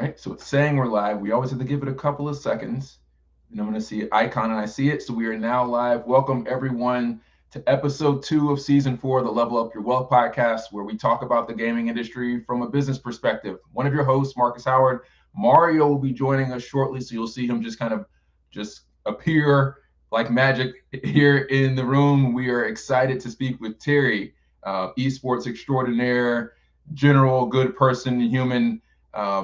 right, so it's saying we're live. We always have to give it a couple of seconds. And I'm going to see an icon, and I see it. So we are now live. Welcome, everyone, to episode 2 of season 4 of the Level Up Your Wealth podcast, where we talk about the gaming industry from a business perspective. One of your hosts, Marcus Howard. Mario will be joining us shortly, so you'll see him just appear like magic here in the room. We are excited to speak with Terry, esports extraordinaire, general, good person, human.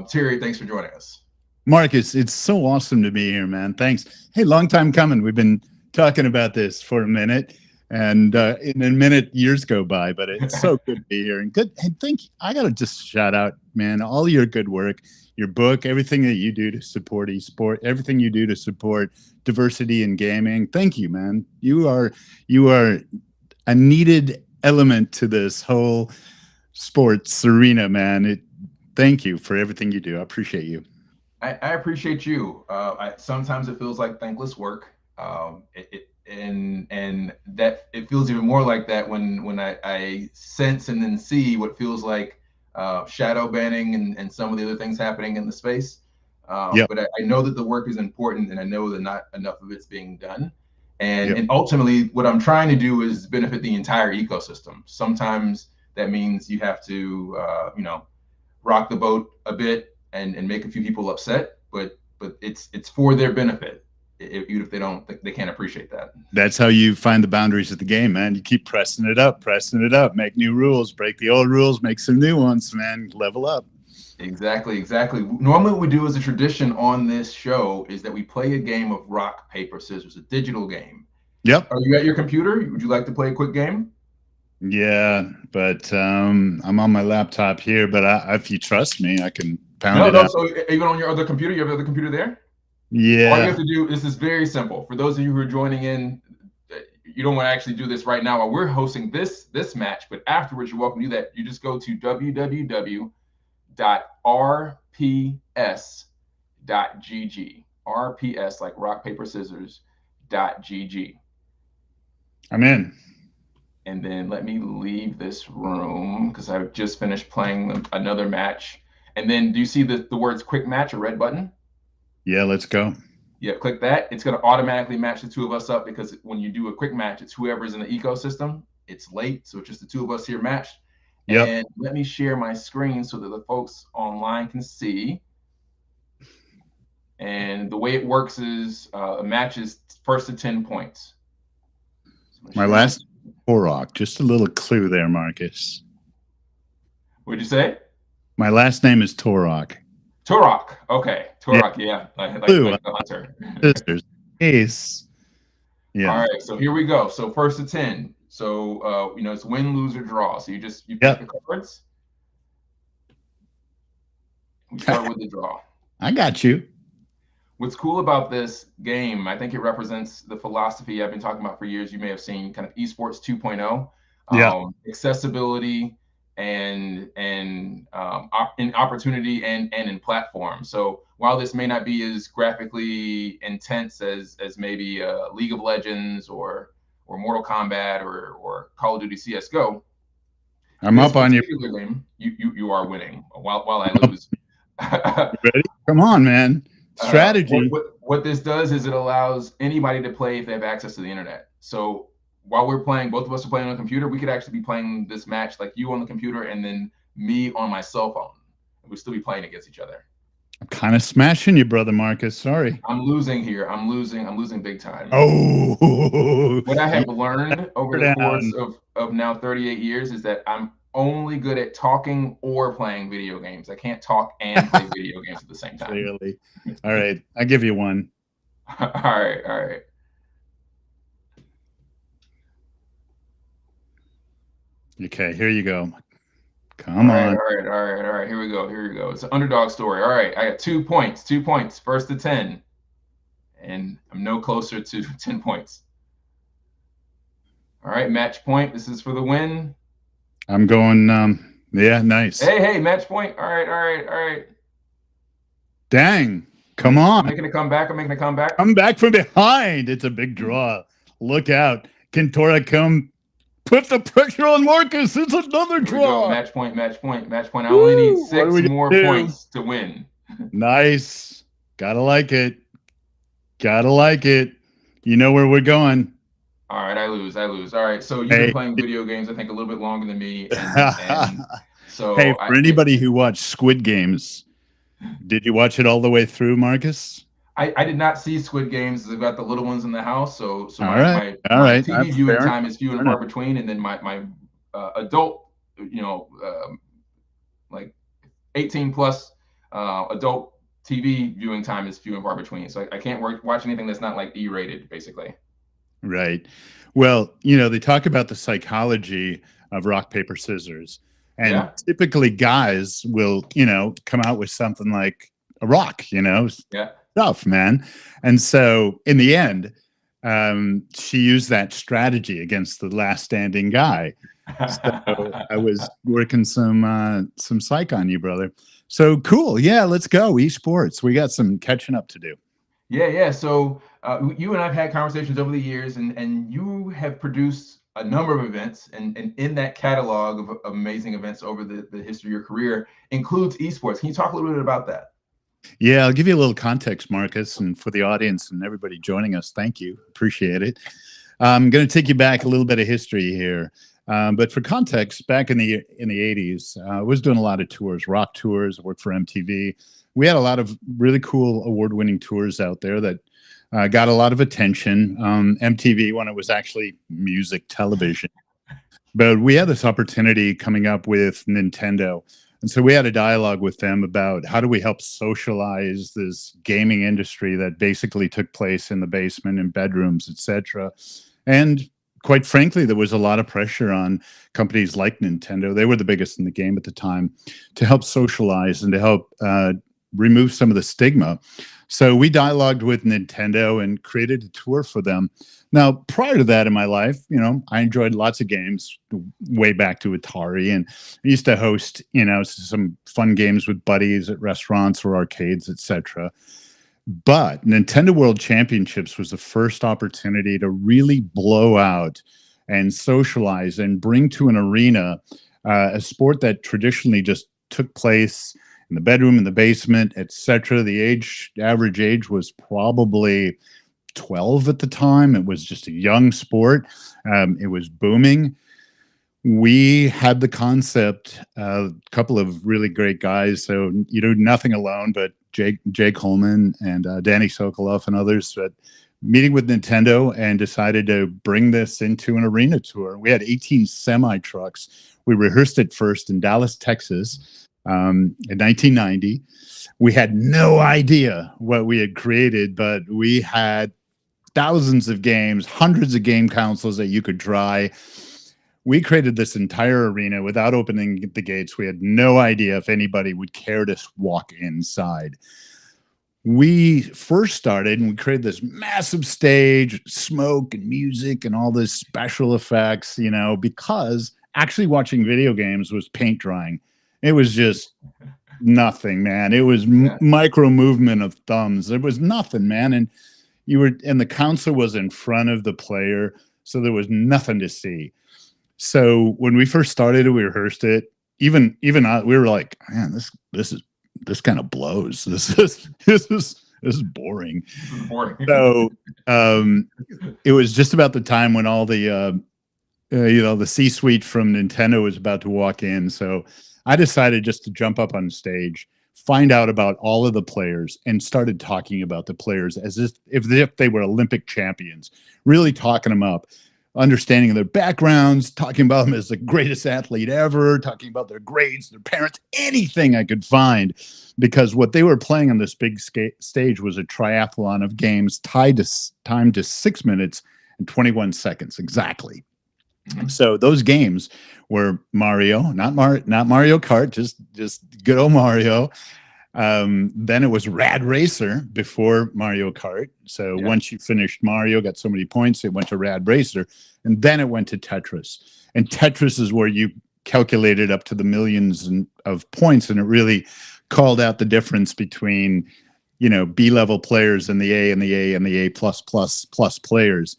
Terry, thanks for joining us. Marcus, it's so awesome to be here, man. Thanks. Hey, long time coming. We've been talking about this for a minute, and in a minute, years go by, but it's so good to be here. And good. And I got to just shout out, man, all your good work, your book, everything that you do to support esport, everything you do to support diversity in gaming. Thank you, man. You are a needed element to this whole sports arena, man. Thank you for everything you do. I appreciate you. I appreciate you. Sometimes it feels like thankless work, and that it feels even more like that when I sense and then see what feels like shadow banning and some of the other things happening in the space. But I know that the work is important, and I know that not enough of it's being done. And ultimately, what I'm trying to do is benefit the entire ecosystem. Sometimes that means you have to, rock the boat a bit and make a few people upset, but it's for their benefit, even if they can't appreciate that. That's how you find the boundaries of the game, man. You keep pressing it up, make new rules, break the old rules, make some new ones, man. Level up. Exactly. Normally what we do as a tradition on this show is that we play a game of rock, paper, scissors, a digital game. Yep. Are you at your computer? Would you like to play a quick game? Yeah, but I'm on my laptop here, but if you trust me, I can pound it out. So even on your other computer, you have the other computer there? Yeah. All you have to do is very simple. For those of you who are joining in, you don't want to actually do this right now while we're hosting this match, but afterwards, you're welcome to do that. You just go to www.rps.gg. RPS, like rock, paper, scissors, .gg. I'm in. And then let me leave this room because I've just finished playing another match. And then do you see the words quick match, a red button? Yeah, let's go. Yeah, click that. It's going to automatically match the two of us up because when you do a quick match, it's whoever's in the ecosystem. It's late, so it's just the two of us here matched. Yep. And let me share my screen so that the folks online can see. And the way it works is a match is first to 10 points. So my last Torok, just a little clue there, Marcus. What'd you say? My last name is Torok. Turok. Okay. Turok, yeah. Like the hunter. Sisters. Ace. Yeah. All right. So here we go. So first to 10. So it's win, lose, or draw. So you pick the cards. We start with the draw. I got you. What's cool about this game, I think it represents the philosophy I've been talking about for years. You may have seen kind of esports 2.0. Accessibility and in opportunity and in platform. So while this may not be as graphically intense as maybe League of Legends or Mortal Kombat or Call of Duty CS:GO, I'm up on you. Game, you are winning while I lose. Ready? Come on, man. Strategy. What this does is it allows anybody to play if they have access to the internet. So while we're playing, both of us are playing on a computer, we could actually be playing this match like you on the computer and then me on my cell phone. We'd still be playing against each other. I'm kind of smashing you, brother Marcus. Sorry. I'm losing here. I'm losing big time. Oh. What I have learned over the course of now 38 years is that I'm only good at talking or playing video games. I can't talk and play video games at the same time. Clearly. All right. I give you one. All right. Okay, here you go. Come on. All right. Here we go. It's an underdog story. All right, I got 2 points. 2 points. First to 10. And I'm no closer to 10 points. All right, match point. This is for the win. I'm going, yeah, nice. Hey, match point. All right. Dang. Come on. I'm making a comeback. Come back from behind. It's a big draw. Look out. Can Tora come put the pressure on Marcus? It's another draw. Match point. I only need 6 more points to win. Nice. Gotta like it. Gotta like it. You know where we're going. All right, I lose. I lose. All right, so you've been Hey. playing video games, I think, a little bit longer than me, and Hey, so for anybody who watched Squid Games, did you watch it all the way through, Marcus? I did not see Squid Games. I've got the little ones in the house, so All my right. my All my right. TV viewing Fair enough. time is few Fair and enough. far between, and then my adult, like 18 plus adult TV viewing time is few and far between. So I can't watch anything that's not like E-rated, basically. Right. Well, they talk about the psychology of rock, paper, scissors. And Yeah, typically guys will, come out with something like a rock, yeah. stuff, man. And so in the end, she used that strategy against the last standing guy. So I was working some psych on you, brother. So cool. Yeah, let's go. Esports. We got some catching up to do. Yeah. So you and I've had conversations over the years, and you have produced a number of events, and in that catalog of amazing events over the history of your career includes esports. Can you talk a little bit about that? Yeah, I'll give you a little context, Marcus, and for the audience and everybody joining us, thank you. Appreciate it. I'm going to take you back a little bit of history here. But for context, back in the 80s, I was doing a lot of tours, rock tours. I worked for MTV. We had a lot of really cool award-winning tours out there that got a lot of attention. MTV, when it was actually music television. But we had this opportunity coming up with Nintendo. And so we had a dialogue with them about how do we help socialize this gaming industry that basically took place in the basement and bedrooms, etc. And quite frankly, there was a lot of pressure on companies like Nintendo. They were the biggest in the game at the time to help socialize and to help remove some of the stigma. So we dialogued with Nintendo and created a tour for them. Now, prior to that in my life, I enjoyed lots of games way back to Atari, and I used to host, some fun games with buddies at restaurants or arcades, etc. But Nintendo World Championships was the first opportunity to really blow out and socialize and bring to an arena a sport that traditionally just took place in the bedroom, in the basement, etc. The average age was probably 12 at the time. It was just a young sport. It was booming. We had the concept, a couple of really great guys. So, nothing alone, but Jake Holman and Danny Sokoloff and others, but meeting with Nintendo and decided to bring this into an arena tour. We had 18 semi trucks. We rehearsed it first in Dallas, Texas, in 1990. We had no idea what we had created, but we had thousands of games, hundreds of game consoles that you could try. We created this entire arena without opening the gates. We had no idea if anybody would care to walk inside. We first started and we created this massive stage, smoke and music and all this special effects, because actually watching video games was paint drying. It was just nothing, man. It was micro movement of thumbs. It was nothing, man. And the console was in front of the player, so there was nothing to see. So when we first started it, we rehearsed it. Even we were like, man, this kind of blows. This is boring. Boring. So it was just about the time when all the the C-suite from Nintendo was about to walk in. So I decided just to jump up on stage, find out about all of the players, and started talking about the players as if they were Olympic champions, really talking them up, understanding their backgrounds, talking about them as the greatest athlete ever, talking about their grades, their parents, anything I could find, because what they were playing on this big stage was a triathlon of games timed to 6 minutes and 21 seconds exactly. Mm-hmm. So those games were Mario, not Mario Kart, just good old Mario. Then it was Rad Racer before Mario Kart. So once you finished Mario, got so many points, it went to Rad Racer, and then it went to Tetris. And Tetris is where you calculated up to the millions of points, and it really called out the difference between, B-level players and the A and the A and the A plus players.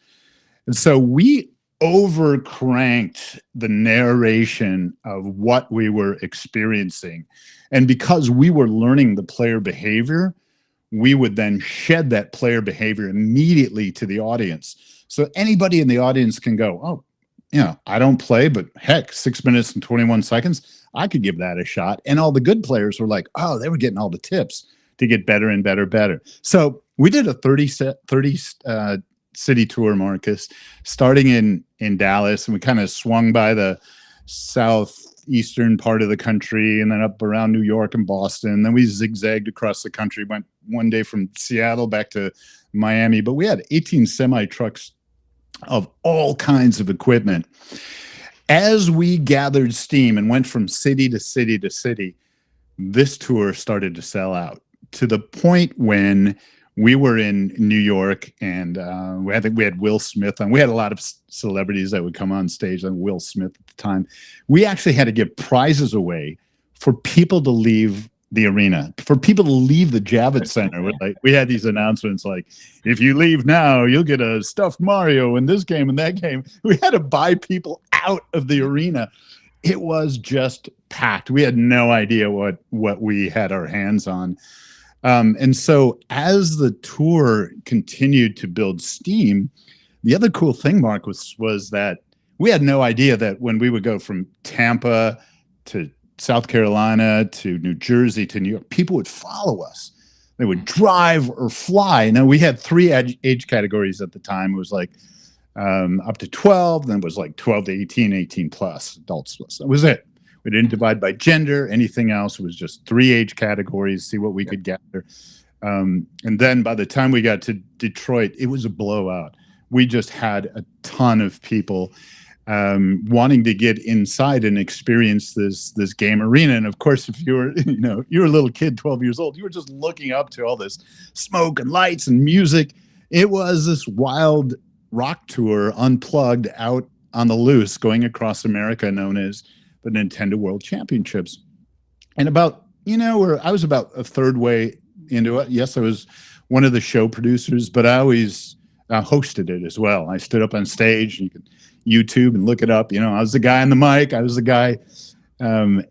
And so we over cranked the narration of what we were experiencing. And because we were learning the player behavior, we would then shed that player behavior immediately to the audience. So anybody in the audience can go, oh, I don't play, but heck, 6 minutes and 21 seconds, I could give that a shot. And all the good players were like, oh, they were getting all the tips to get better and better, better. So we did a 30 city tour, Marcus, starting in Dallas, and we kind of swung by the southeastern part of the country and then up around New York and Boston. Then we zigzagged across the country, went one day from Seattle back to Miami, but we had 18 semi trucks of all kinds of equipment. As we gathered steam and went from city to city to city, this tour started to sell out to the point when we were in New York, and we had Will Smith on. We had a lot of celebrities that would come on stage, and Will Smith at the time. We actually had to give prizes away for people to leave the arena, for people to leave the Javits Center. We had these announcements like, if you leave now, you'll get a stuffed Mario in this game and that game. We had to buy people out of the arena. It was just packed. We had no idea what we had our hands on. And so as the tour continued to build steam, the other cool thing, Mark, was that we had no idea that when we would go from Tampa to South Carolina to New Jersey to New York, people would follow us. They would drive or fly. Now, we had 3 age categories at the time. It was like up to 12, then it was like 12 to 18, 18 plus, adults plus. That was it. We didn't divide by gender, anything else. It was just 3 age categories, see what we could gather. And then by the time we got to Detroit, it was a blowout. We just had a ton of people wanting to get inside and experience this game arena. And of course, if you were, you're a little kid, 12 years old, you were just looking up to all this smoke and lights and music. It was this wild rock tour, unplugged, out on the loose, going across America, known as the Nintendo World Championships. And I was about a third way into it. Yes, I was one of the show producers, but I always hosted it as well. I stood up on stage. You could YouTube and look it up. I was the guy on the mic. I was the guy, on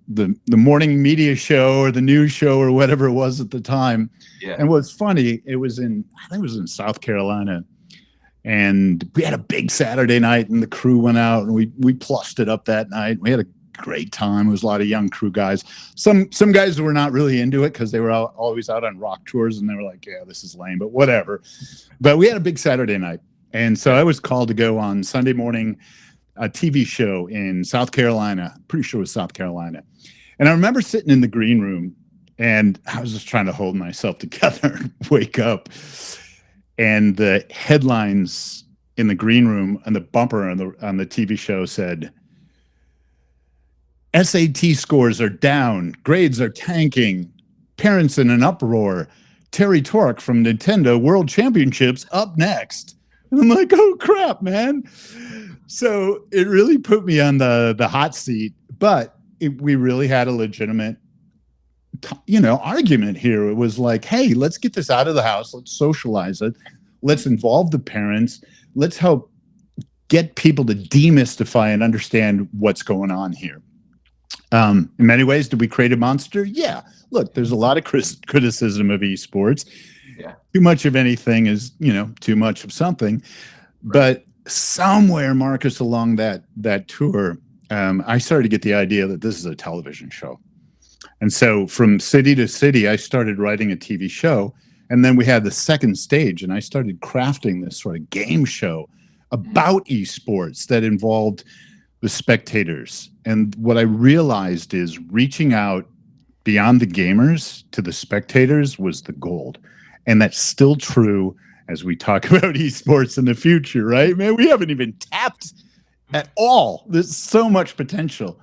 the morning media show or the news show or whatever it was at the time. Yeah. And what's funny, I think it was in South Carolina. And we had a big Saturday night, and the crew went out, and we plussed it up that night. We had a great time. It was a lot of young crew guys. Some guys were not really into it because they were always out on rock tours, and they were like, yeah, this is lame, but whatever. But we had a big Saturday night. And so I was called to go on Sunday morning, a TV show in South Carolina. Pretty sure it was South Carolina. And I remember sitting in the green room, and I was just trying to hold myself together and wake up. And the headlines in the green room and the bumper on the TV show said, SAT scores are down, grades are tanking, parents in an uproar, Terry Tork from Nintendo World Championships up next. And I'm like, oh crap, man. So it really put me on the hot seat, but we really had a legitimate argument here. It was like, hey, let's get this out of the house. Let's socialize it. Let's involve the parents. Let's help get people to demystify and understand what's going on here. In many ways, did we create a monster? Yeah. Look, there's a lot of criticism of esports. Yeah. Too much of anything is, too much of something. Right. But somewhere, Marcus, along that tour, I started to get the idea that this is a television show. And so from city to city, I started writing a TV show. And then we had the second stage, and I started crafting this sort of game show about esports that involved the spectators. And what I realized is reaching out beyond the gamers to the spectators was the gold. And that's still true as we talk about esports in the future, right? Man, we haven't even tapped at all. There's so much potential.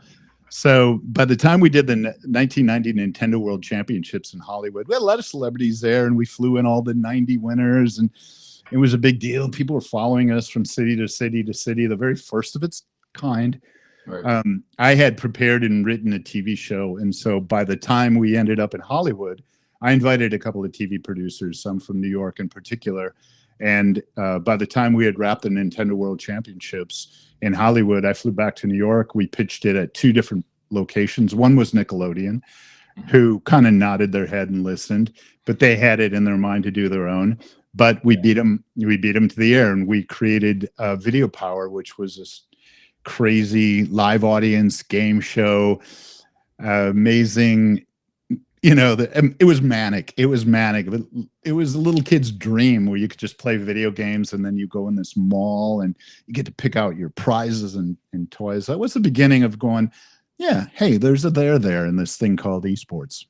So by the time we did the 1990 Nintendo World Championships in Hollywood, we had a lot of celebrities there, and we flew in all the 90 winners, and it was a big deal. People were following us from city to city to city, the very first of its kind. Right. I had prepared and written a TV show, and so by the time we ended up in Hollywood, I invited a couple of TV producers, some from New York in particular, And by the time we had wrapped the Nintendo World Championships in Hollywood, I flew back to New York. We pitched it at 2 different locations. One was Nickelodeon, who kind of nodded their head and listened, but they had it in their mind to do their own. But we beat them. We beat them to the air, and we created Video Power, which was this crazy live audience game show, amazing. It was manic. It was manic. It was a little kid's dream where you could just play video games, and then you go in this mall and you get to pick out your prizes and toys. That was the beginning of going, yeah, hey, there's a there in this thing called esports.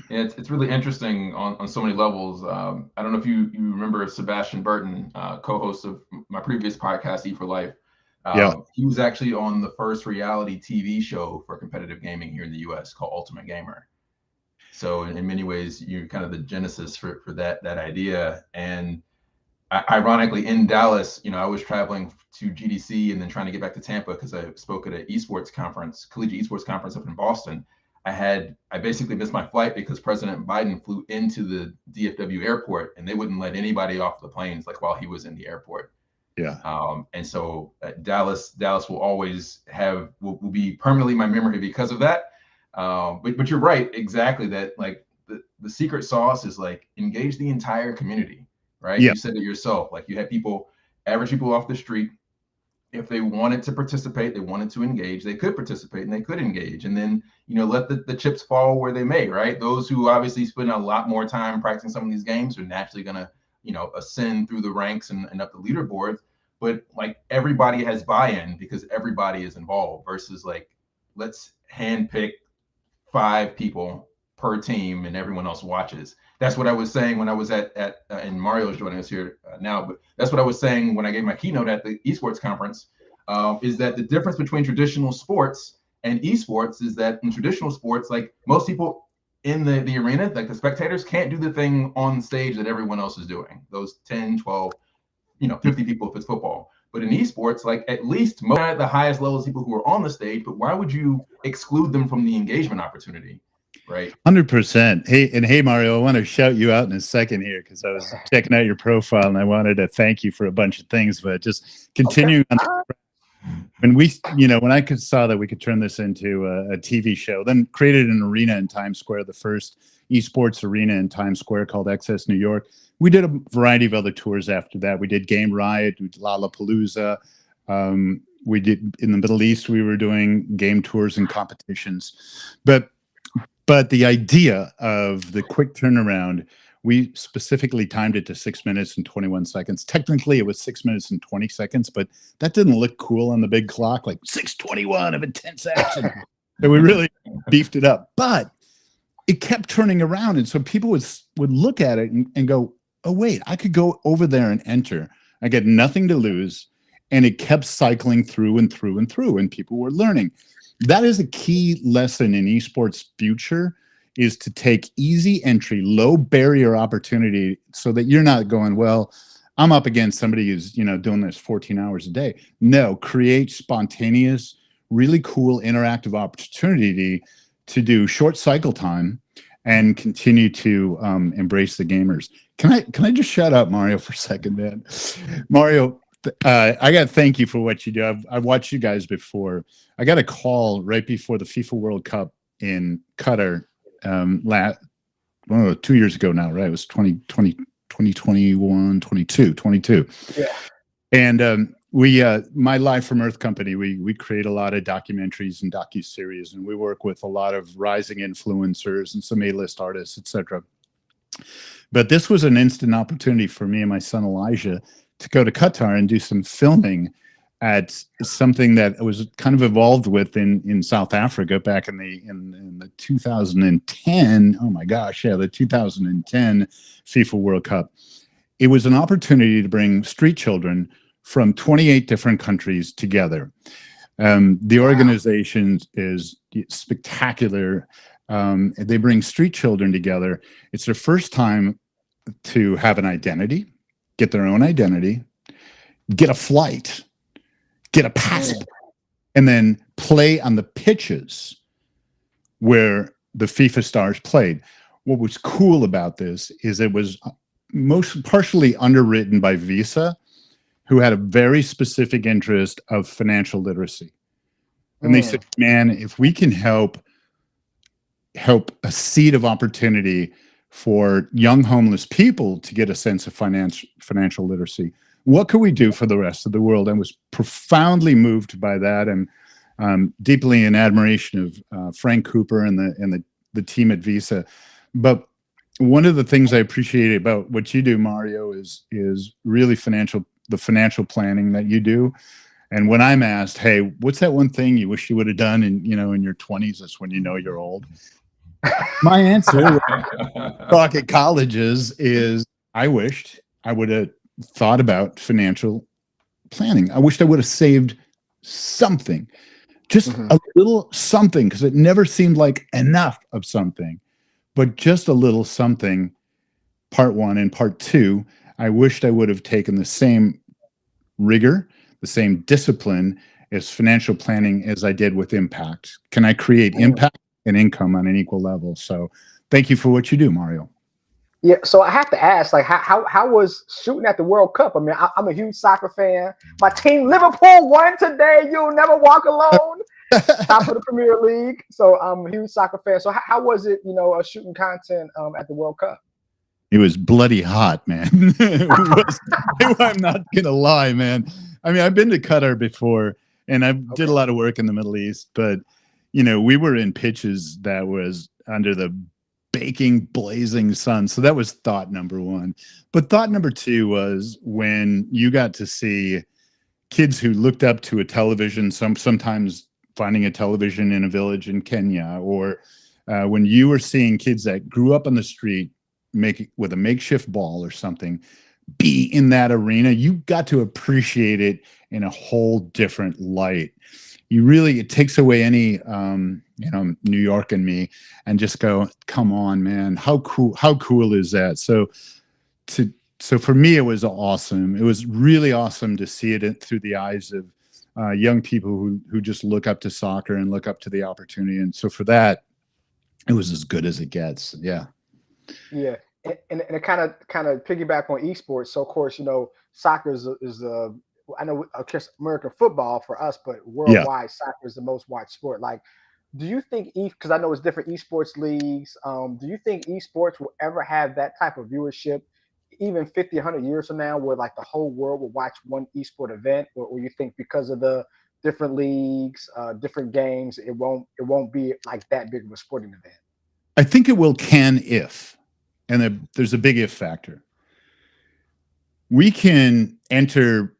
Yeah, it's really interesting on so many levels. I don't know if you remember Sebastian Burton, co-host of my previous podcast, E for Life. Yeah. He was actually on the first reality TV show for competitive gaming here in the US called Ultimate Gamer. So in many ways, you're kind of the genesis for that idea. And ironically, in Dallas, I was traveling to GDC and then trying to get back to Tampa because I spoke at an esports conference, collegiate esports conference up in Boston. I basically missed my flight because President Biden flew into the DFW airport and they wouldn't let anybody off the planes while he was in the airport. Yeah. And so Dallas will always will be permanently my memory because of that. But you're right, exactly, that the secret sauce is engage the entire community, right? Yeah. You said it yourself, you had average people off the street. If they wanted to participate, they wanted to engage, they could participate and they could engage. And then, let the chips fall where they may, right? Those who obviously spend a lot more time practicing some of these games are naturally going to, ascend through the ranks and up the leaderboard. But everybody has buy-in because everybody is involved versus let's handpick 5 people per team and everyone else watches. That's what I was saying when I was and Mario's joining us here now, but that's what I was saying when I gave my keynote at the esports conference, is that the difference between traditional sports and esports is that in traditional sports, most people in the arena, the spectators can't do the thing on stage that everyone else is doing. Those 10, 12, 50 people if it's football. But in esports, at least most at the highest levels, people who are on the stage, but why would you exclude them from the engagement opportunity? Right. 100%. Hey, Mario, I want to shout you out in a second here because I was checking out your profile and I wanted to thank you for a bunch of things, but just continuing on. When I saw that we could turn this into a TV show, then created an arena in Times Square, the first esports arena in Times Square called XS New York. We did a variety of other tours after that. We did Game Riot, we did Lollapalooza. We did in the Middle East, we were doing game tours and competitions. But the idea of the quick turnaround, we specifically timed it to 6 minutes and 21 seconds. Technically, it was 6 minutes and 20 seconds, but that didn't look cool on the big clock, 6:21 of intense action. So we really beefed it up. But it kept turning around, and so people would look at it and go, oh, wait, I could go over there and enter. I get nothing to lose. And it kept cycling through and through and through, and people were learning. That is a key lesson in esports future, is to take easy entry, low barrier opportunity so that you're not going, well, I'm up against somebody who's, doing this 14 hours a day. No, create spontaneous, really cool interactive opportunity to do short cycle time and continue to embrace the gamers. Can I just shout out Mario for a second, man? Mario, I got to thank you for what you do. I've watched you guys before. I got a call right before the FIFA World Cup in Qatar 2 years ago now, right? It was 2021, 22. Yeah. And we, my Live from Earth company, we create a lot of documentaries and docuseries, and we work with a lot of rising influencers and some A-list artists, etc. But this was an instant opportunity for me and my son Elijah to go to Qatar and do some filming at something that I was kind of involved with in South Africa back in the 2010. Oh my gosh, yeah, the 2010 FIFA World Cup. It was an opportunity to bring street children from 28 different countries together. The organization is spectacular. They bring street children together. It's their first time to have an identity, get their own identity, get a flight, get a passport, and then play on the pitches where the FIFA stars played. What was cool about this is it was most partially underwritten by Visa, who had a very specific interest of financial literacy. And they said, man, if we can help a seed of opportunity for young homeless people to get a sense of financial literacy, what could we do for the rest of the world? And was profoundly moved by that, and deeply in admiration of Frank Cooper and the team at Visa. But one of the things I appreciate about what you do, Mario, is really the financial planning that you do. And when I'm asked, hey, what's that one thing you wish you would have done in your 20s? That's when you know you're old. My answer, talk at colleges, is I wished I would have thought about financial planning. I wished I would have saved something, just a little something, because it never seemed like enough of something, but just a little something. Part one. And part two, I wished I would have taken the same rigor, the same discipline as financial planning as I did with impact. Can I create impact and income on an equal level? So thank you for what you do, Mario. Yeah, so I have to ask, like, how was shooting at the World Cup? I mean, I'm a huge soccer fan. My team, Liverpool, won today. You'll never walk alone. Top of the Premier League. So I'm a huge soccer fan. So how was it, shooting content at the World Cup? It was bloody hot, man. I'm not gonna lie, man. I mean, I've been to Qatar before, and I did a lot of work in the Middle East, but we were in pitches that was under the baking, blazing sun. So that was thought number one. But thought number two was when you got to see kids who looked up to a television, sometimes finding a television in a village in Kenya, or when you were seeing kids that grew up on the street with a makeshift ball or something be in that arena, you got to appreciate it in a whole different light. It takes away any New York and me, and just go, come on, man, how cool is that? So for me, it was awesome. It was really awesome to see it through the eyes of young people who just look up to soccer and look up to the opportunity. And so for that, it was as good as it gets. Yeah. Yeah. And it kind of piggyback on esports. So of course, soccer is I know, of course, American football for us, but worldwide, soccer is the most watched sport. Like, do you think, because I know it's different esports leagues, do you think esports will ever have that type of viewership, even 50, 100 years from now, where like the whole world will watch one esport event? Or you think because of the different leagues, different games, it won't be like that big of a sporting event? I think it will, and there's a big if factor. We can enter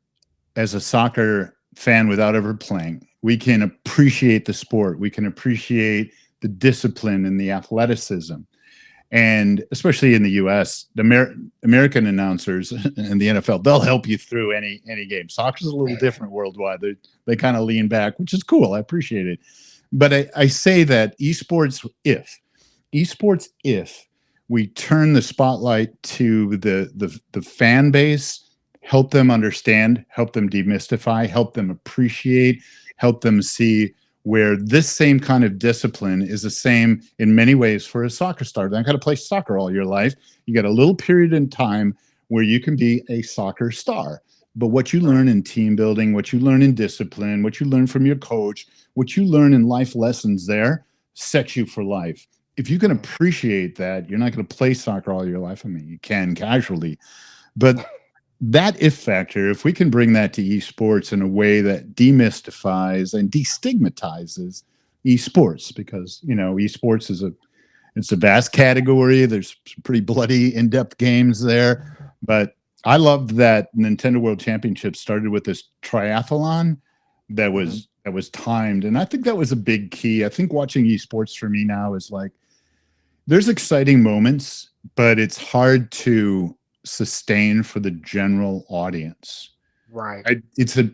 as a soccer fan without ever playing. We can appreciate the sport. We can appreciate the discipline and the athleticism. And especially in the US, the American announcers and the NFL, they'll help you through any game. Soccer's a little different worldwide. They kind of lean back, which is cool. I appreciate it. But I say that esports, if we turn the spotlight to the fan base, help them understand, help them demystify, help them appreciate, help them see where this same kind of discipline is the same in many ways for a soccer star. They're not going to play soccer all your life. You got a little period in time where you can be a soccer star. But what you learn in team building, what you learn in discipline, what you learn from your coach, what you learn in life lessons there sets you for life. If you can appreciate that, you're not going to play soccer all your life. I mean, you can casually, but that if factor, if we can bring that to esports in a way that demystifies and destigmatizes esports, because esports it's a vast category. There's some pretty bloody, in-depth games there, but I loved that Nintendo World Championship started with this triathlon that was timed, and I think that was a big key. I think watching esports for me now is like, there's exciting moments, but it's hard to sustain for the general audience. Right. It's a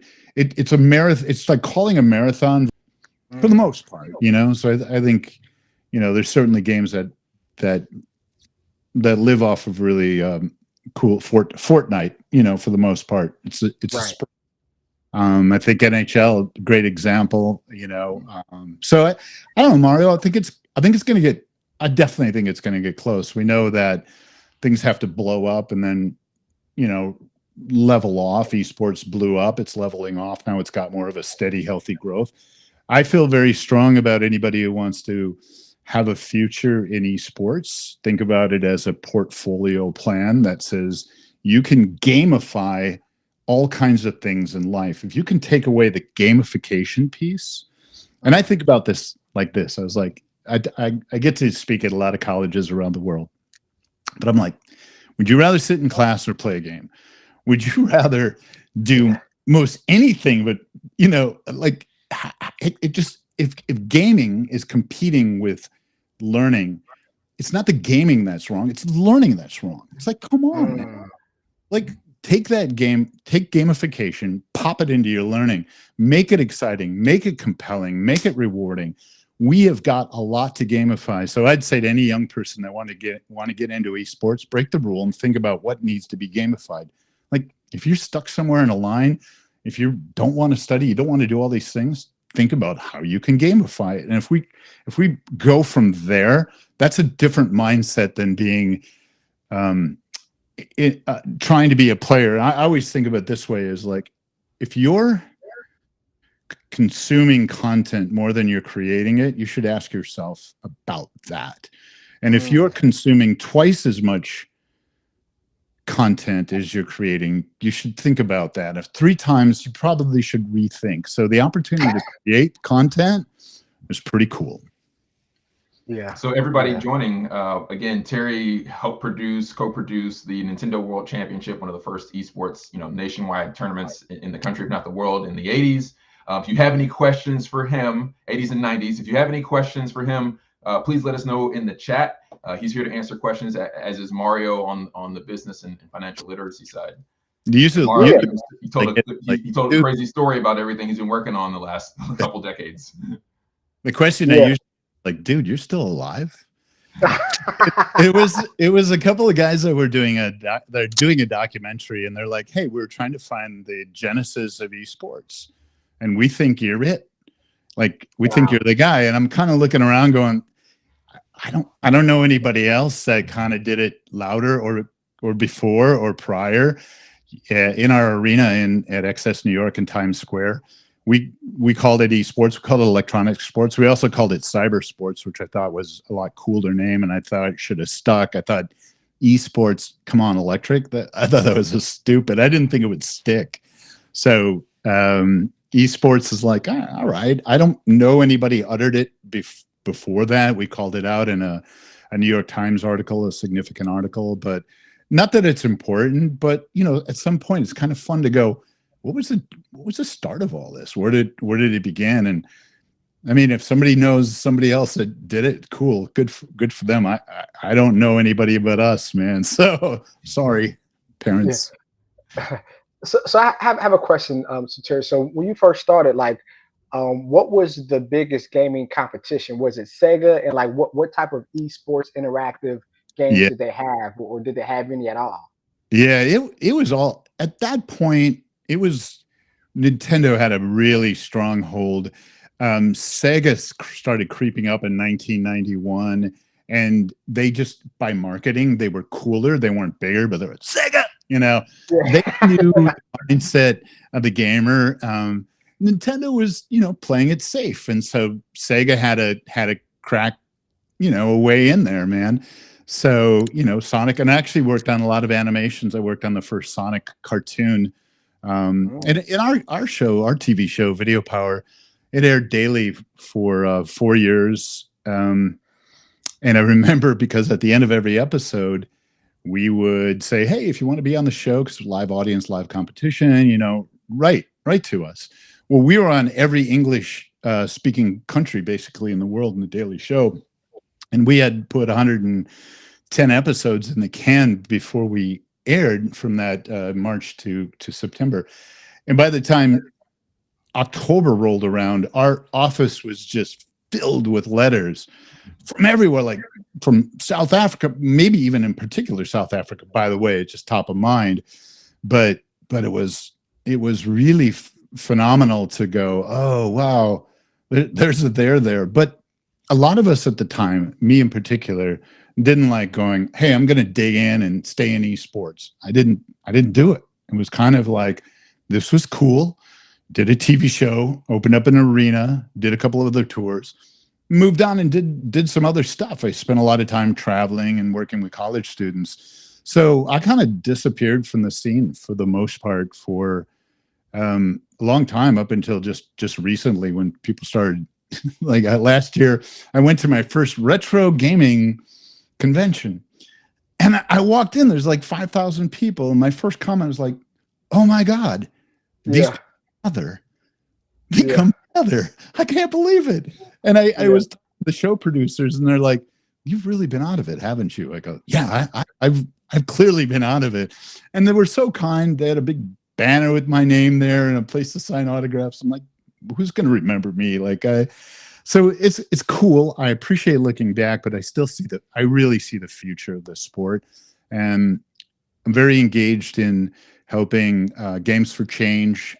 marathon. It's like calling a marathon for the most part, So I think, there's certainly games that live off of really cool Fortnite, for the most part. It's right. A sport. I think NHL, great example, So I don't know, Mario. I definitely think it's going to get close. We know that things have to blow up and then, you know, level off. Esports blew up. It's leveling off. Now it's got more of a steady, healthy growth. I feel very strong about anybody who wants to have a future in esports. Think about it as a portfolio plan that says you can gamify all kinds of things in life. If you can take away the gamification piece, and I think about this like this, I was like, I get to speak at a lot of colleges around the world, but I'm like, would you rather sit in class or play a game? Would you rather do most anything? But, you know, like it just, if gaming is competing with learning, it's not the gaming that's wrong, it's learning that's wrong. It's like, come on, man. Like, take that game, take gamification, pop it into your learning, make it exciting, make it compelling, make it rewarding. We have got a lot to gamify. So I'd say to any young person that want to get into esports, break the rule and think about what needs to be gamified. Like, if you're stuck somewhere in a line, if you don't want to study, you don't want to do all these things, think about how you can gamify it. And if we go from there, that's a different mindset than being trying to be a player. I always think of it this way: is like, if you're consuming content more than you're creating it, you should ask yourself about that. And if you're consuming twice as much content as you're creating, you should think about that. If 3 times, you probably should rethink. So the opportunity to create content is pretty cool. Yeah. So everybody joining, again, Terry helped co-produce the Nintendo World Championship, one of the first esports, nationwide tournaments in the country, if not the world, in the 80s. If you have any questions for him, 80s and 90s, if you have any questions for him, please let us know in the chat. He's here to answer questions, as is Mario on the business and financial literacy side. Mario, he told a crazy story about everything he's been working on the last couple decades. The question I usually, like, dude, you're still alive? it was a couple of guys that were doing a documentary, and they're like, hey, we're trying to find the genesis of esports, and we think you're it. Like, we think you're the guy. And I'm kind of looking around going, I don't know anybody else that kind of did it louder or before or prior. In our arena at XS New York in Times Square, we called it esports. We called it electronic sports. We also called it cyber sports, which I thought was a lot cooler name, and I thought it should have stuck. I thought esports, come on, electric. I thought that was so stupid. I didn't think it would stick. So esports is like, all right. I don't know anybody uttered it before that. We called it out in a New York Times article, a significant article, but not that it's important. But at some point, it's kind of fun to go, what was the start of all this? Where did it begin? And I mean, if somebody knows somebody else that did it, cool, good for them. I don't know anybody but us, man. So sorry, parents. Yeah. So I have a question, so Terry. So when you first started, like, what was the biggest gaming competition? Was it Sega? And like, what type of esports interactive games did they have, or did they have any at all? Yeah, it was all at that point. It was Nintendo had a really strong hold. Sega started creeping up in 1991, and they just, by marketing, they were cooler. They weren't bigger, but they were Sega. They knew the mindset of the gamer. Nintendo was, playing it safe, and so Sega had a crack, a way in there, man. So Sonic, and I actually worked on a lot of animations. I worked on the first Sonic cartoon. And in our show, our TV show, Video Power, it aired daily for 4 years. And I remember, because at the end of every episode, we would say, hey, if you want to be on the show, because live audience, live competition, write to us. Well, we were on every English speaking country basically in the world in the daily show. And we had put 110 episodes in the can before we aired, from that March to September. And by the time October rolled around, our office was just filled with letters from everywhere, like from South Africa, maybe even in particular South Africa, by the way, it's just top of mind. But it was really phenomenal to go, oh, wow, there's a there. But a lot of us at the time, me in particular, Didn't like going, hey, I'm going to dig in and stay in esports. I didn't do it. It was kind of like, this was cool. Did a TV show, opened up an arena, did a couple of other tours, moved on and did some other stuff. I spent a lot of time traveling and working with college students. So I kind of disappeared from the scene for the most part for a long time, up until just recently when people started like last year. I went to my first retro gaming convention, and I walked in. There's like 5,000 people, and my first comment was like, "Oh my god, these Yeah. people are together. They Yeah. come together. I can't believe it." And I Yeah. was talking to the show producers, and they're like, "You've really been out of it, haven't you?" I go, "Yeah, I've clearly been out of it." And they were so kind. They had a big banner with my name there and a place to sign autographs. I'm like, who's going to remember me? So it's cool. I appreciate looking back, but I really see the future of the sport, and I'm very engaged in helping Games for Change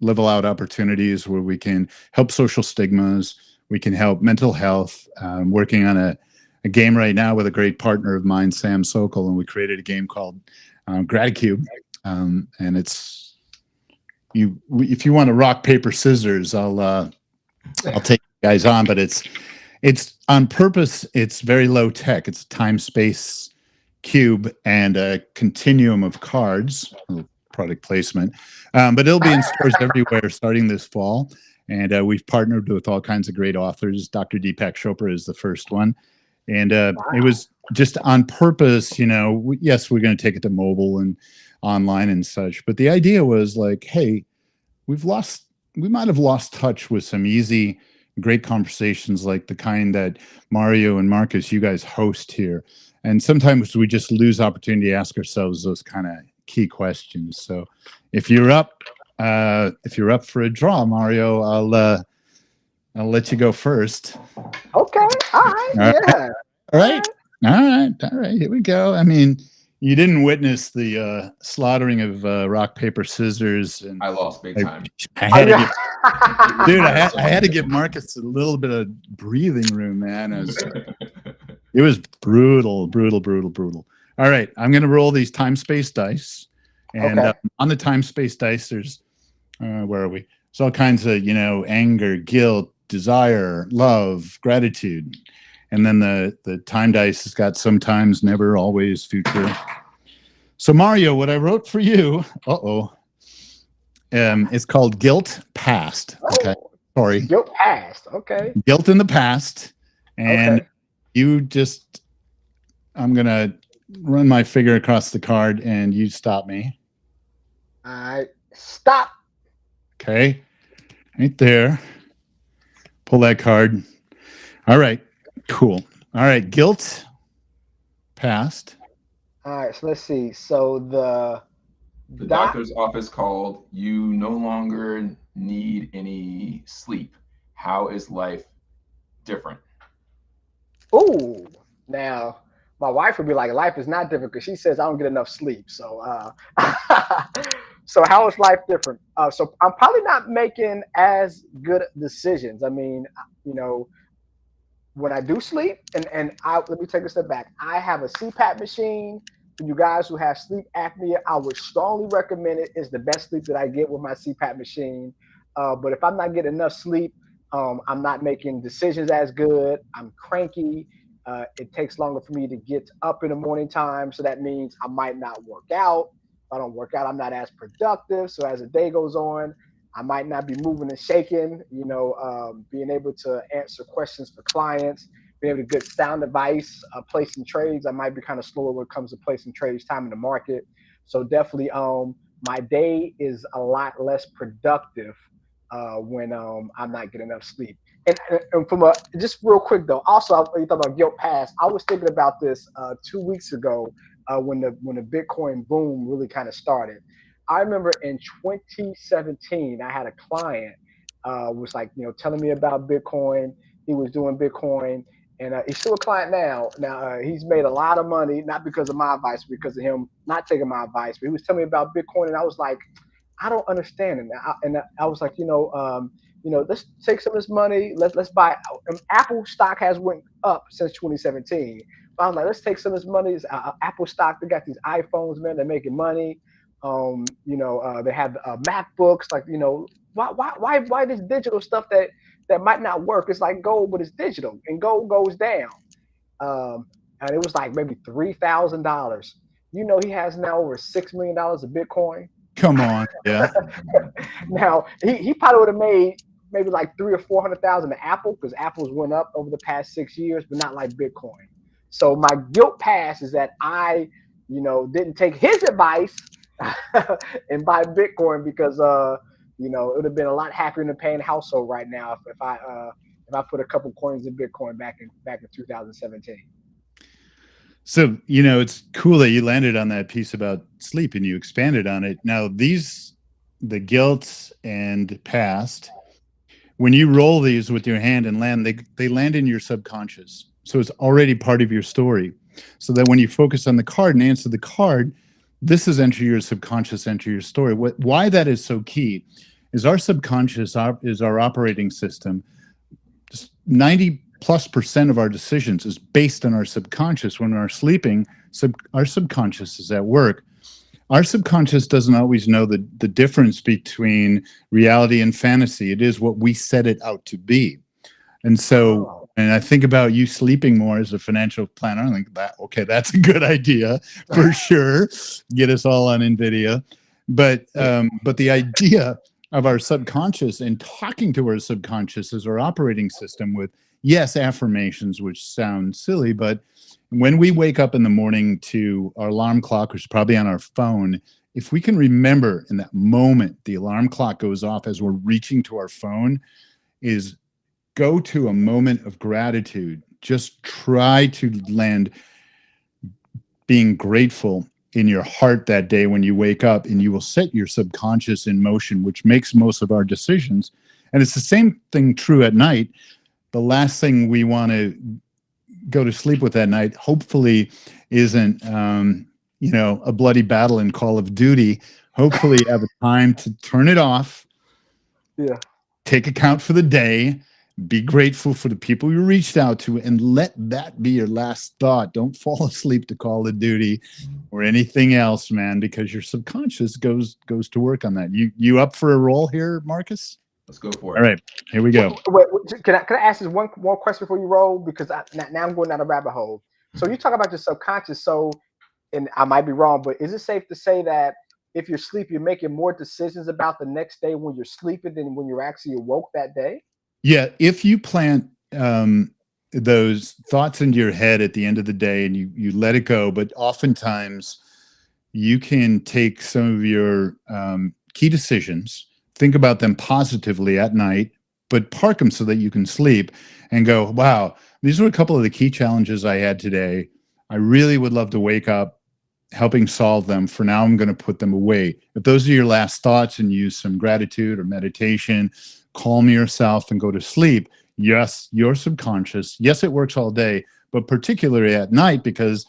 level out opportunities where we can help social stigmas, we can help mental health. Working on a game right now with a great partner of mine, Sam Sokol, and we created a game called Gratitude, and it's if you want to rock paper scissors, I'll take you guys on, but it's on purpose. It's very low tech. It's a time space cube and a continuum of cards. Product placement, but it'll be in stores everywhere starting this fall. And we've partnered with all kinds of great authors. Dr. Deepak Chopra is the first one, and it was just on purpose. Yes, we're going to take it to mobile and online and such, but the idea was like, hey, we might have lost touch with some easy, great conversations like the kind that Mario and Marcus, you guys host here. And sometimes we just lose opportunity to ask ourselves those kind of key questions. So if you're up for a draw, Mario, I'll let you go first. Okay. All right. All right. Yeah. All right. All right. Here we go. I mean, you didn't witness the slaughtering of rock, paper, scissors, and I lost big time. I had to give, dude. I had to give Marcus a little bit of breathing room, man. It was brutal, brutal, brutal, brutal. All right, I'm going to roll these time space dice, and Okay. on the time space dice, there's where are we? There's all kinds of anger, guilt, desire, love, gratitude, and then the time dice has got sometimes, never, always, future. So Mario, what I wrote for you, it's called Guilt Past. Okay, sorry, Guilt past. Okay. Guilt in the past, and Okay. I'm gonna run my finger across the card, and you stop me. All right. Stop. Okay, right there. Pull that card. All right, cool. All right, guilt past. All right. So let's see. So The doc. doctor's office called. You no longer need any sleep. How is life different? Ooh. Now, my wife would be like, life is not different because she says I don't get enough sleep. So, so how is life different? So I'm probably not making as good decisions. I mean, you know, when I do sleep, let me take a step back. I have a CPAP machine. For you guys who have sleep apnea, I would strongly recommend it. It's the best sleep that I get with my CPAP machine. But if I'm not getting enough sleep, I'm not making decisions as good. I'm cranky. It takes longer for me to get up in the morning time. So that means I might not work out. If I don't work out, I'm not as productive. So as the day goes on, I might not be moving and shaking, being able to answer questions for clients, being able to get sound advice, placing trades. I might be kind of slower when it comes to placing trades, time in the market. So definitely, my day is a lot less productive when I'm not getting enough sleep. And from just real quick though, also you talk about guilt past. I was thinking about this 2 weeks ago when the Bitcoin boom really kind of started. I remember in 2017, I had a client was like, telling me about Bitcoin. He was doing Bitcoin, and he's still a client now. Now he's made a lot of money, not because of my advice, because of him not taking my advice. But he was telling me about Bitcoin, and I was like, I don't understand it. And I was like, let's take some of this money. Let's buy. Apple stock has went up since 2017. I was like, let's take some of this money. It's, Apple stock. They got these iPhones, man. They're making money. They have MacBooks. Like, why this digital stuff that might not work? It's like gold, but it's digital, and gold goes down. And it was like maybe $3,000. He has now over $6 million of Bitcoin. Come on. Yeah. Now he probably would have made maybe like 300,000 or 400,000 to Apple, because Apple's went up over the past 6 years, but not like Bitcoin. So my guilt pass is that I, didn't take his advice and buy Bitcoin, because it would have been a lot happier in the paying household right now if I put a couple coins in Bitcoin back in 2017. So, it's cool that you landed on that piece about sleep and you expanded on it. Now, the guilt and past, when you roll these with your hand and land, they land in your subconscious. So it's already part of your story. So that when you focus on the card and answer the card, this is enter your subconscious, enter your story. Why that is so key is our subconscious is our operating system. Just 90+% of our decisions is based on our subconscious. When we're sleeping, our subconscious is at work. Our subconscious doesn't always know the difference between reality and fantasy. It is what we set it out to be. And so, and I think about you sleeping more as a financial planner. I think that's a good idea for sure. Get us all on NVIDIA. But the idea of our subconscious and talking to our subconscious as our operating system with, yes, affirmations, which sound silly, but when we wake up in the morning to our alarm clock, which is probably on our phone, if we can remember in that moment the alarm clock goes off as we're reaching to our phone, is go to a moment of gratitude. Just try to land being grateful in your heart that day when you wake up, and you will set your subconscious in motion, which makes most of our decisions. And it's the same thing true at night. The last thing we want to go to sleep with that night, hopefully, isn't a bloody battle in Call of Duty. Hopefully you have a time to turn it off. Yeah. Take account for the day. Be grateful for the people you reached out to, and let that be your last thought. Don't fall asleep to Call of Duty or anything else, man, because your subconscious goes to work on that. You up for a roll here, Marcus? Let's go for it. All right, here we go. Wait, can I ask this one more question before you roll? Because now I'm going down a rabbit hole. So you talk about your subconscious. So, and I might be wrong, but is it safe to say that if you're asleep, you're making more decisions about the next day when you're sleeping than when you're actually awoke that day? Yeah, if you plant those thoughts into your head at the end of the day and you let it go, but oftentimes you can take some of your key decisions, think about them positively at night, but park them so that you can sleep and go, wow, these were a couple of the key challenges I had today. I really would love to wake up helping solve them. For now, I'm going to put them away. If those are your last thoughts, and use some gratitude or meditation, calm yourself and go to sleep. Yes, your subconscious, yes, it works all day, but particularly at night, because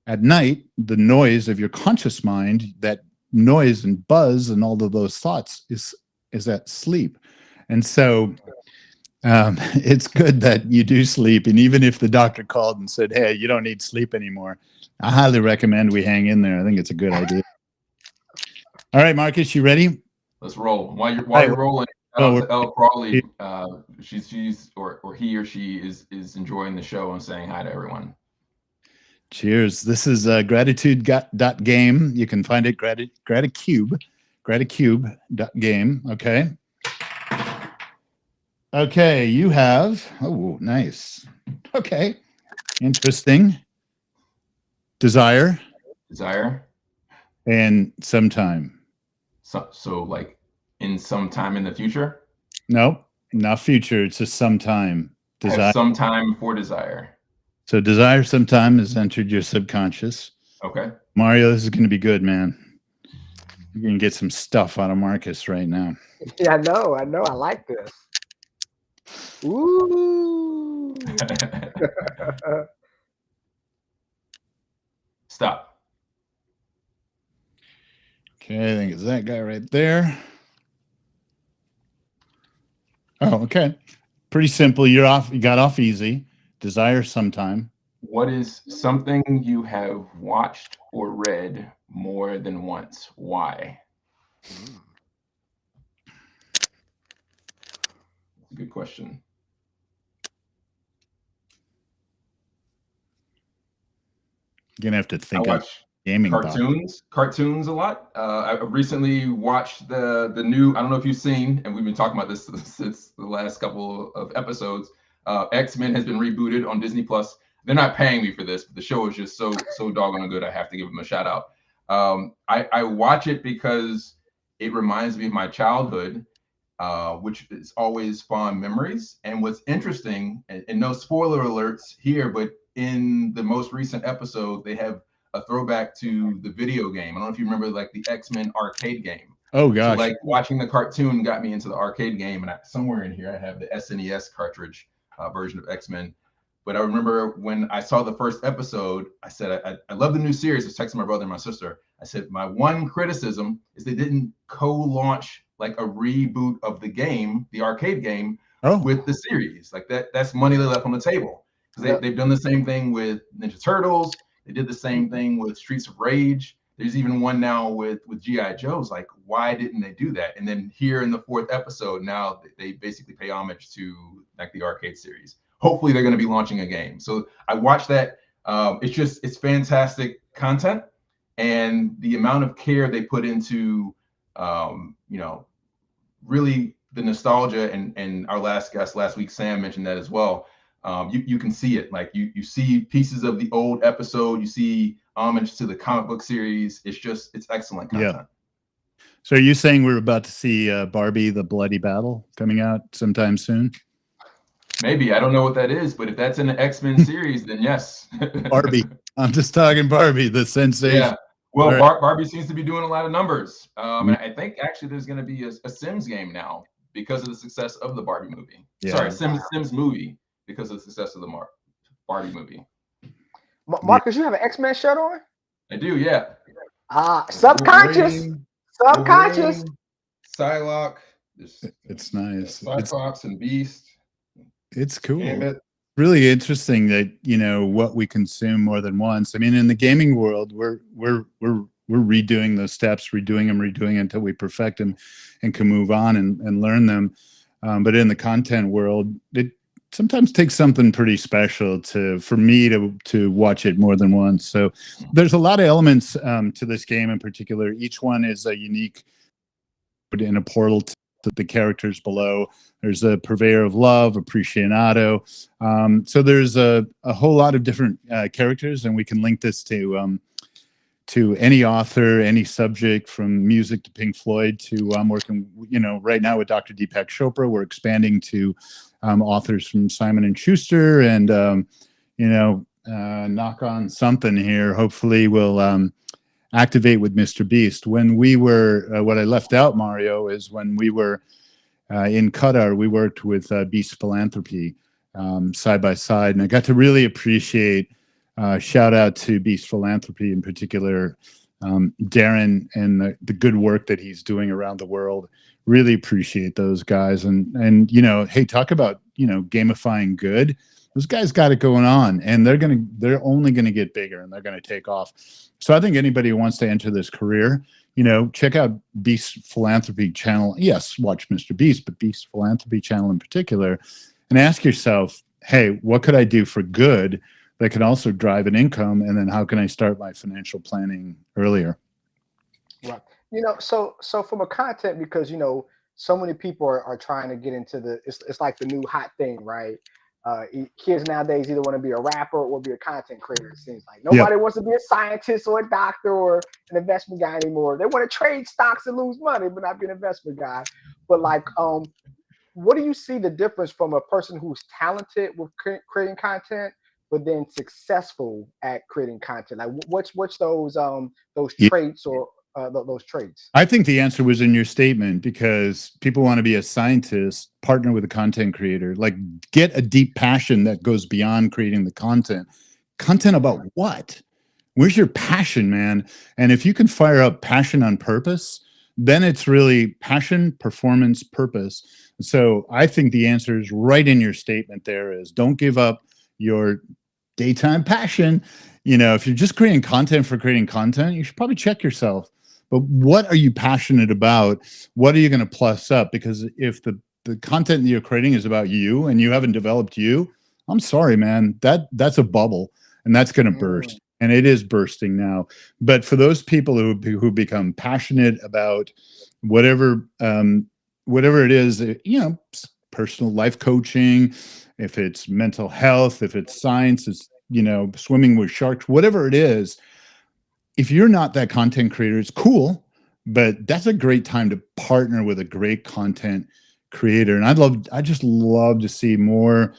at night, the noise of your conscious mind, that noise and buzz and all of those thoughts is at sleep. And so it's good that you do sleep. And even if the doctor called and said, hey, you don't need sleep anymore, I highly recommend we hang in there. I think it's a good idea. All right, Marcus, you ready? Let's roll. While you're rolling, Elle Crawley, she's or he or she is enjoying the show and saying hi to everyone. Cheers. This is gratitude.game. You can find it gratitude.game. Okay, you have, oh, nice. Okay, interesting. Desire. And sometime. So like in some time in the future? Nope, not future. It's just sometime. Desire. Some time for desire. So desire sometime has entered your subconscious. Okay. Mario, this is going to be good, man. You're going to get some stuff out of Marcus right now. Yeah, I know. I like this. Ooh. Stop. Okay, I think it's that guy right there. Oh, okay. Pretty simple. You're off. You got off easy. Desire sometime. What is something you have watched or read more than once? Why? Mm. That's a good question. You're gonna have to I think of watch gaming thought. cartoons a lot. I recently watched the new. I don't know if you've seen, and we've been talking about this since the last couple of episodes. X-Men has been rebooted on Disney Plus. They're not paying me for this, but the show is just so doggone good. I have to give them a shout out. I watch it because it reminds me of my childhood, which is always fond memories. And what's interesting, and no spoiler alerts here, but in the most recent episode, they have a throwback to the video game. I don't know if you remember, like the X-Men arcade game. Oh So gosh. like watching the cartoon got me into the arcade game, and somewhere in here I have the SNES cartridge version of X-Men. But I remember when I saw the first episode, I said, I love the new series. I was texting my brother and my sister. I said, my one criticism is they didn't co-launch like a reboot of the game, the arcade game, with the series. Like that's money they left on the table. Because they've done the same thing with Ninja Turtles. They did the same thing with Streets of Rage. There's even one now with G.I. Joe's. Like, why didn't they do that? And then here in the fourth episode, now they basically pay homage to like the arcade series. Hopefully they're going to be launching a game. So I watched that. It's fantastic content, and the amount of care they put into, really the nostalgia. And our last guest last week, Sam, mentioned that as well. You can see it. Like you see pieces of the old episode. You see homage to the comic book series. It's excellent content. Yeah. So are you saying we're about to see Barbie: The Bloody Battle coming out sometime soon? Maybe. I don't know what that is, but if that's in the X-Men series, then yes. Barbie. I'm just talking Barbie, the sensation. Yeah. Well, right. Barbie seems to be doing a lot of numbers. And I think actually there's going to be a Sims game now because of the success of the Barbie movie. Yeah. Sorry, Sims movie because of the success of the Barbie movie. Marcus, you have an X-Men shirt on? I do, yeah. Subconscious. Subconscious. Psylocke. It's nice. Cyclops and Beast. It's cool. Really interesting that what we consume more than once. I mean, in the gaming world, we're redoing those steps, redoing them until we perfect them and can move on and learn them. But in the content world, it sometimes takes something pretty special for me to watch it more than once. So there's a lot of elements to this game in particular. Each one is a unique, but in a portal to the characters below. There's a purveyor of love, aficionado. So there's a whole lot of different characters, and we can link this to any author, any subject, from music to Pink Floyd to working, right now with Dr. Deepak Chopra. We're expanding to authors from Simon & Schuster, and knock on something here. Hopefully we'll activate with Mr. Beast. When we were, what I left out, Mario, is when we were in Qatar, we worked with Beast Philanthropy side by side, and I got to really appreciate, shout out to Beast Philanthropy in particular, Darren, and the good work that he's doing around the world. Really appreciate those guys, and hey, talk about gamifying good. Those guys got it going on, and they're only gonna get bigger, and they're gonna take off. So I think anybody who wants to enter this career, check out Beast Philanthropy channel. Yes, watch Mr. Beast, but Beast Philanthropy channel in particular, and ask yourself, hey, what could I do for good that can also drive an income, and then how can I start my financial planning earlier? Right. So from a content, because so many people are trying to get into it's like the new hot thing, right? Kids nowadays either want to be a rapper or be a content creator. It seems like nobody wants to be a scientist or a doctor or an investment guy anymore. They want to trade stocks and lose money, but not be an investment guy. But what do you see the difference from a person who's talented with creating content, but then successful at creating content? Like what's those traits or those traits? I think the answer was in your statement, because people want to be a scientist, partner with a content creator, like get a deep passion that goes beyond creating the content. Content about what? Where's your passion, man? And if you can fire up passion on purpose, then it's really passion, performance, purpose. So I think the answer is right in your statement there is don't give up your daytime passion. If you're just creating content for creating content, you should probably check yourself. But what are you passionate about? What are you going to plus up? Because if the content that you're creating is about you and you haven't developed you, I'm sorry, man, that's a bubble and that's going to burst. And it is bursting now. But for those people who become passionate about whatever whatever it is, personal life coaching, if it's mental health, if it's science, it's swimming with sharks, whatever it is, if you're not that content creator, it's cool, but that's a great time to partner with a great content creator. And I just love to see more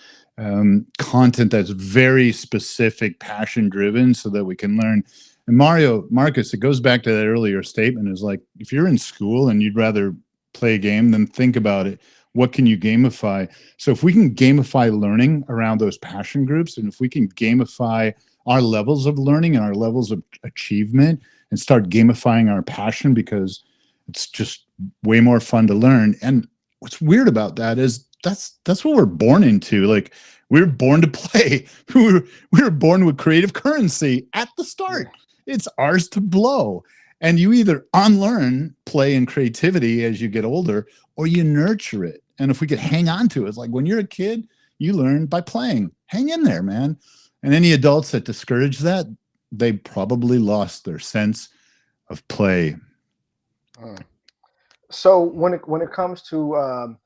content that's very specific, passion driven, so that we can learn. And Marcus, it goes back to that earlier statement, is like, if you're in school and you'd rather play a game, then think about it. What can you gamify? So if we can gamify learning around those passion groups, and if we can gamify our levels of learning and our levels of achievement and start gamifying our passion, because it's just way more fun to learn. And what's weird about that is that's what we're born into. Like, we were born to play. We were born with creative currency at the start. It's ours to blow. And you either unlearn play and creativity as you get older, or you nurture it. And if we could hang on to it, it's like when you're a kid, you learn by playing. Hang in there, man. And any adults that discourage that, they probably lost their sense of play. So when it comes to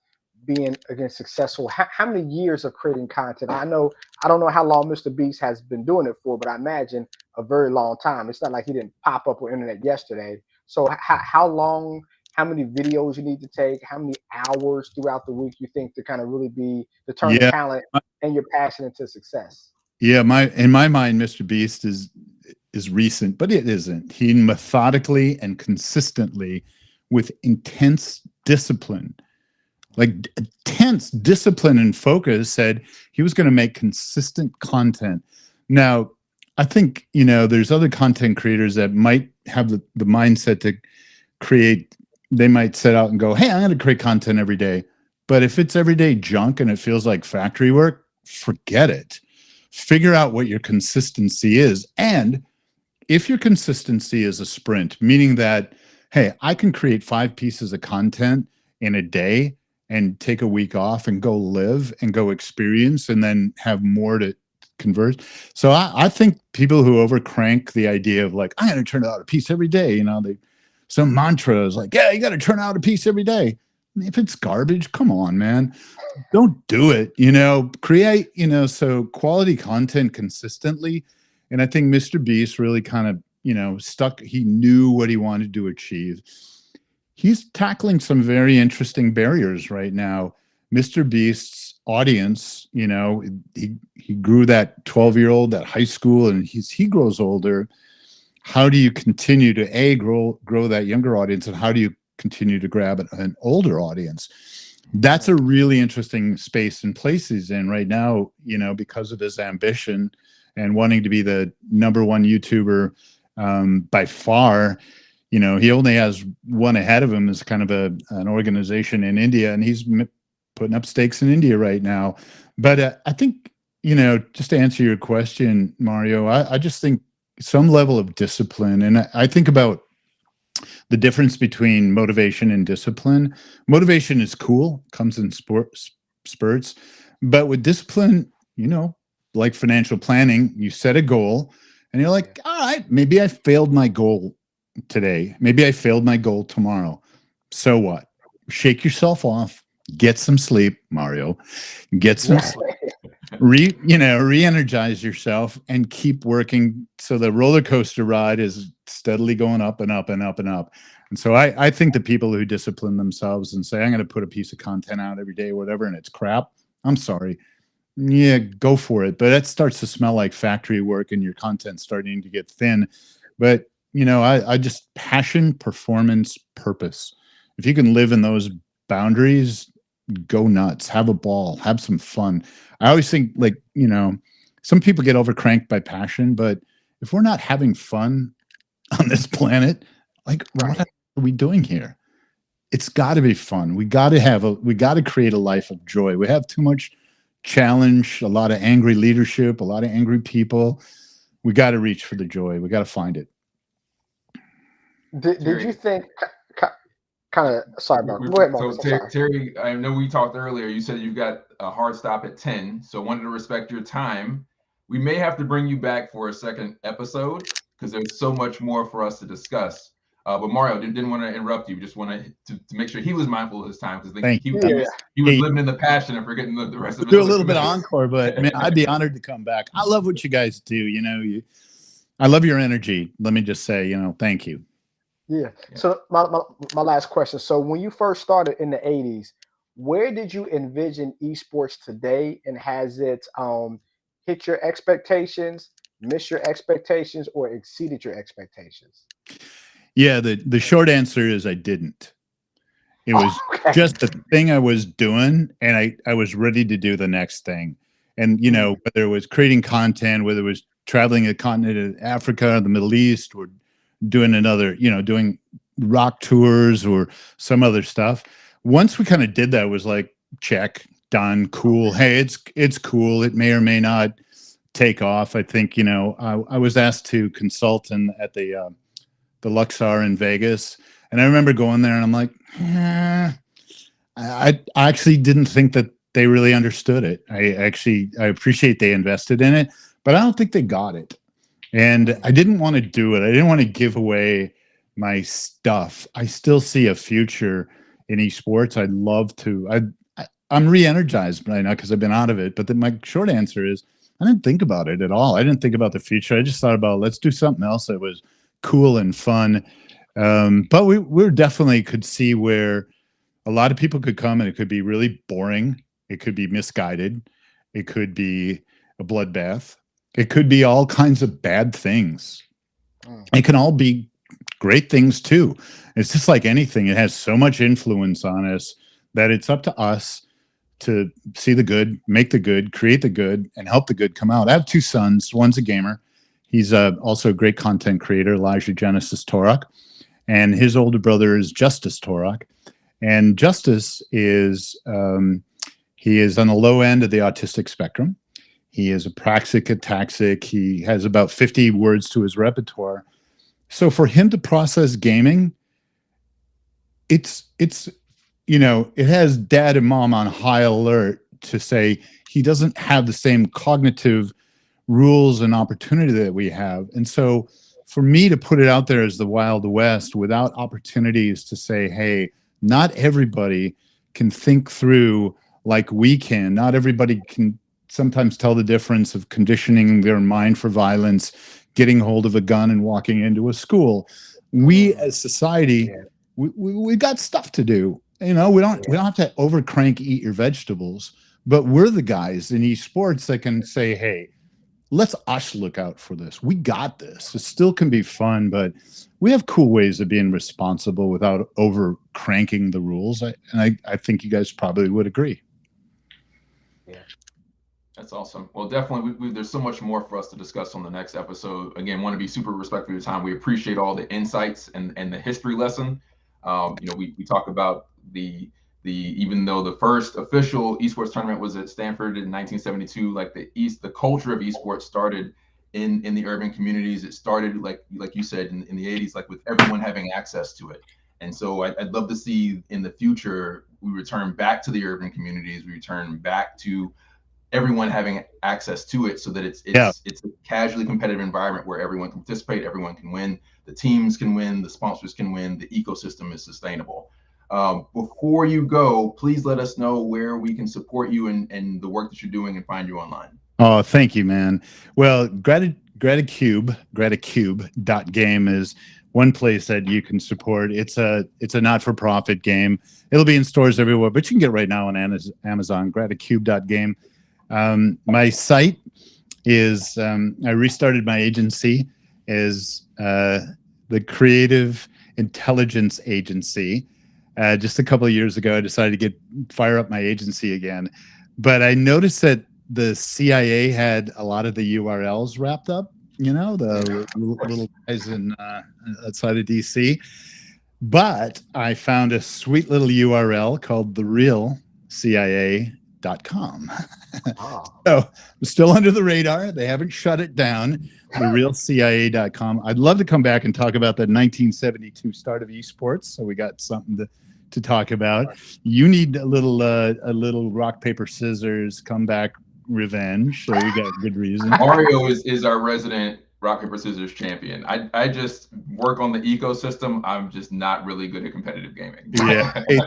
being again successful, how many years of creating content? I don't know how long Mr. Beast has been doing it for, but I imagine a very long time. It's not like he didn't pop up on internet yesterday. So how long? How many videos you need to take? How many hours throughout the week you think to kind of really turn the talent and your passion into success? Yeah, in my mind, Mr. Beast is recent, but it isn't. He methodically and consistently, with intense discipline, like intense discipline and focus, said he was going to make consistent content. Now, I think, there's other content creators that might have the mindset to create. They might set out and go, hey, I'm going to create content every day. But if it's everyday junk and it feels like factory work, forget it. Figure out what your consistency is. And if your consistency is a sprint, meaning that, hey, I can create 5 pieces of content in a day and take a week off and go live and go experience and then have more to convert. So I think people who overcrank the idea of like, I'm going to turn out a piece every day, some mantra is like, yeah, you got to turn out a piece every day. If it's garbage, come on, man. Don't do it, create, so quality content consistently. And I think Mr. Beast really kind of, stuck. He knew what he wanted to achieve. He's tackling some very interesting barriers right now. Mr. Beast's audience, he grew that 12-year-old at high school, and he grows older. How do you continue to grow that younger audience, and how do you continue to grab an older audience? That's a really interesting space and place he's in right now, because of his ambition and wanting to be the #1 YouTuber by far. He only has one ahead of him as kind of an organization in India, and he's putting up stakes in India right now. But I think, just to answer your question, Mario, I just think some level of discipline. And I think about the difference between motivation and discipline. Motivation is cool, comes in spurts. But with discipline, like financial planning, you set a goal and you're like, all right, maybe I failed my goal today. Maybe I failed my goal tomorrow. So what? Shake yourself off, get some sleep, Mario, get some sleep. Re-energize yourself and keep working, so the roller coaster ride is steadily going up and up and up and up. And so I think the people who discipline themselves and say, I'm going to put a piece of content out every day, whatever, and it's crap, I'm sorry. Yeah, go for it. But that starts to smell like factory work and your content's starting to get thin. But, I just passion, performance, purpose. If you can live in those boundaries, go nuts, have a ball, have some fun. I always think, like, some people get overcranked by passion, but if we're not having fun on this planet, like, what are we doing here? It's got to be fun. We got to create a life of joy. We have too much challenge, a lot of angry leadership, a lot of angry people. We got to reach for the joy. We got to find it. Did you think kind of sorry about go ahead, Marcus? So Terry, I know we talked earlier. You said you've got a hard stop at 10, so I wanted to respect your time. We may have to bring you back for a second episode because there's so much more for us to discuss. But Mario didn't want to interrupt you. Just wanted to make sure he was mindful of his time because he was living in the passion and forgetting the rest of it. Do a little bit of encore, but man, I'd be honored to come back. I love what you guys do. I love your energy. Let me just say, thank you. Yeah. So my last question. So when you first started in the 80s, where did you envision esports today, and has it hit your expectations, missed your expectations, or exceeded your expectations? Yeah, the short answer is I didn't. It was just the thing I was doing, and I was ready to do the next thing. And whether it was creating content, whether it was traveling the continent of Africa, the Middle East, or doing doing rock tours or some other stuff. Once we kind of did that, it was like, check, done, cool. Hey, it's cool. It may or may not take off. I think, I was asked to consult at the Luxor in Vegas. And I remember going there and I'm like, I actually didn't think that they really understood it. I appreciate they invested in it, but I don't think they got it. And I didn't want to do it. I didn't want to give away my stuff. I still see a future in esports. I'd love to. I'm re-energized right now because I've been out of it. But my short answer is I didn't think about it at all. I didn't think about the future. I just thought about, let's do something else that was cool and fun. But we definitely could see where a lot of people could come, and it could be really boring. It could be misguided. It could be a bloodbath. It could be all kinds of bad things. It can all be great things too. It's just like anything. It has so much influence on us that it's up to us to see the good, make the good, create the good, and help the good come out. I have two sons. One's a gamer. He's also a great content creator, Elijah Genesis Torok. And his older brother is Justice Torok. And Justice is, he is on the low end of the autistic spectrum. He is apraxic, ataxic. He has about 50 words to his repertoire. So for him to process gaming, it has dad and mom on high alert to say he doesn't have the same cognitive rules and opportunity that we have. And so for me to put it out there as the Wild West without opportunities to say, hey, not everybody can think through like we can. Not everybody can sometimes tell the difference of conditioning their mind for violence, getting hold of a gun and walking into a school. We as society, we got stuff to do. We don't have to overcrank eat your vegetables, but we're the guys in esports that can say, hey, let's us look out for this. We got this. It still can be fun, but we have cool ways of being responsible without over cranking the rules. I think you guys probably would agree. Yeah. That's awesome. Well, definitely, there's so much more for us to discuss on the next episode. Again, want to be super respectful of your time. We appreciate all the insights and the history lesson. We talk about the even though the first official esports tournament was at Stanford in 1972, like the culture of esports started in the urban communities. It started like you said in the 80s, like with everyone having access to it. And so I'd love to see in the future we return back to the urban communities. We return back to everyone having access to it, so that it's a casually competitive environment where everyone can participate, everyone can win, the teams can win, the sponsors can win, the ecosystem is sustainable. Before you go, please let us know where we can support you and the work that you're doing and find you online. Oh, thank you, man. Well, Gratacube.game is one place that you can support. It's a not-for-profit game. It'll be in stores everywhere, but you can get it right now on Amazon, Gratacube.game. My site is, I restarted my agency as the Creative Intelligence Agency. Just a couple of years ago, I decided to fire up my agency again. But I noticed that the CIA had a lot of the URLs wrapped up, the little guys outside of DC. But I found a sweet little URL called The Real CIA CIA.com. Oh. So still under the radar. They haven't shut it down. TheRealCIA.com. I'd love to come back and talk about the 1972 start of esports. So we got something to talk about. You need a little rock, paper, scissors comeback revenge. So we got good reason. Mario is our resident rock, paper, scissors champion. I just work on the ecosystem. I'm just not really good at competitive gaming. Yeah. Hey,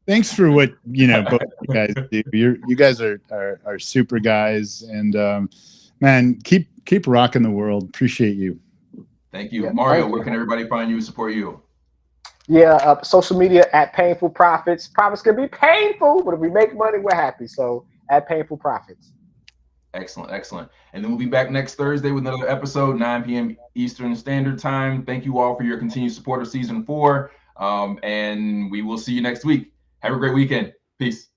thanks for what both you guys do. You guys are super guys, and man, keep rocking the world. Appreciate you. Thank you. Yeah, Mario, thank where you. can everybody find you and support you? Yeah, social media at Painful Profits. Profits can be painful, but if we make money, we're happy. So at Painful Profits. Excellent, excellent. And then we'll be back next Thursday with another episode, 9 p.m. Eastern Standard Time. Thank you all for your continued support of season 4. And we will see you next week. Have a great weekend. Peace.